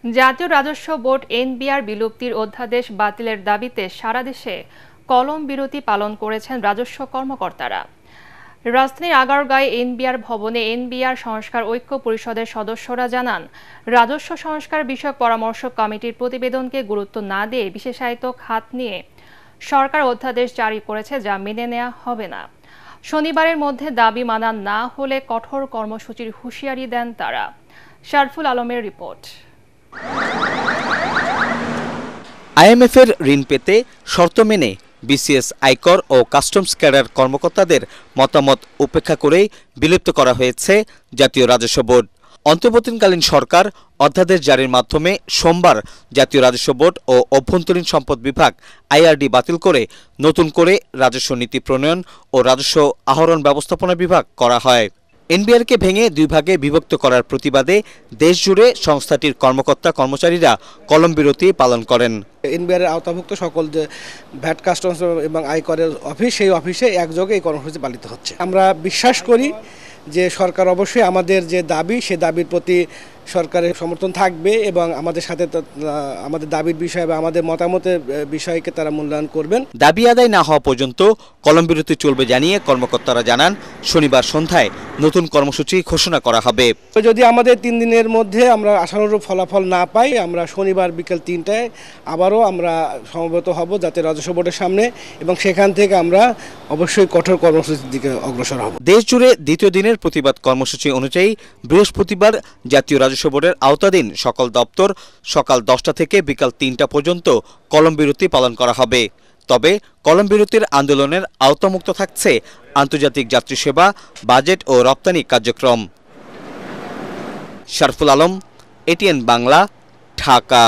জাতীয় রাজস্ব board NBR বিলুপ্তির অধ্যাদেশ বাতিলের দাবিতে সারা দেশে কলম বিরতি পালন করেছেন রাজস্ব কর্মকর্তারা। রাজধানীর আগারগাঁও এনবিআর ভবনে এনবিআর সংস্কার ঐক্য পরিষদের সদস্যরা জানান, রাজস্ব সংস্কার বিষয়ক পরামর্শ কমিটির প্রতিবেদনকে গুরুত্ব না দিয়ে বিশেষায়িত খাত নিয়ে সরকার অধ্যাদেশ জারি করেছে, যা মেনে নেওয়া হবে না। শনিবারের মধ্যে দাবি মানা না হলে কঠোর কর্মসূচির হুঁশিয়ারি দেন তারা। শারফুল আলমের রিপোর্ট। আইএমএফের ঋণ পেতে শর্ত মেনে বিসিএস, আয়কর ও কাস্টমস ক্যাডার কর্মকর্তাদের মতামত উপেক্ষা করেই বিলুপ্ত করা হয়েছে জাতীয় রাজস্ব বোর্ড। অন্তর্বর্তীকালীন সরকার অধ্যাদেশ জারির মাধ্যমে সোমবার জাতীয় রাজস্ব বোর্ড ও অভ্যন্তরীণ সম্পদ বিভাগ আইআরডি বাতিল করে নতুন করে রাজস্ব নীতি প্রণয়ন ও রাজস্ব আহরণ ব্যবস্থাপনা বিভাগ করা হয়। এনবিআরকে ভেঙে দুই ভাগে বিভক্ত করার প্রতিবাদে দেশজুড়ে সংস্থাটির কর্মকর্তা কর্মচারীরা কলম বিরতি পালন করেন। এনবিআরের আওতাভুক্ত সকল যে ভ্যাট, কাস্টমস এবং আয়করের অফিস, সেই অফিসে একযোগে এই কর্মসূচি পালিত হচ্ছে। আমরা বিশ্বাস করি যে সরকার অবশ্যই আমাদের যে দাবি, সে দাবির প্রতি সরকারের সমর্থন থাকবে এবং আমাদের সাথে আমাদের দাবির বিষয় বা আমাদের মতামতের বিষয়কে তারা মূল্যায়ন করবেন। দাবি আদায় না হওয়া পর্যন্ত কলম বিরতি চলবে জানিয়ে কর্মকর্তারা জানান, শনিবার সন্ধ্যায় নতুন কর্মসূচি ঘোষণা করা হবে। যদি আমাদের 3 দিনের মধ্যে আমরা আশানুরূপ ফলাফল না পাই, আমরা শনিবার বিকেল 3টায় আবারও আমরা সমবেত হব জাতীয় রাজস্ব বোর্ডের সামনে এবং সেখান থেকে আমরা অবশ্যই কঠোর কর্মসূচির দিকে অগ্রসর হব। দেশজুড়ে দ্বিতীয় দিনের প্রতিবাদ কর্মসূচি অনুযায়ী বৃহস্পতিবার জাতীয় রাজস্ব বোর্ডের আওতাধীন সকল দপ্তর সকাল 10টা থেকে বিকাল 3টা পর্যন্ত কলম বিরতি পালন করা হবে। তবে কলম বিরতির আন্দোলনের আওতামুক্ত থাকছে আন্তর্জাতিক যাত্রী সেবা, বাজেট ও রপ্তানি কার্যক্রম। শারফুল আলম, এটিএন বাংলা, ঢাকা।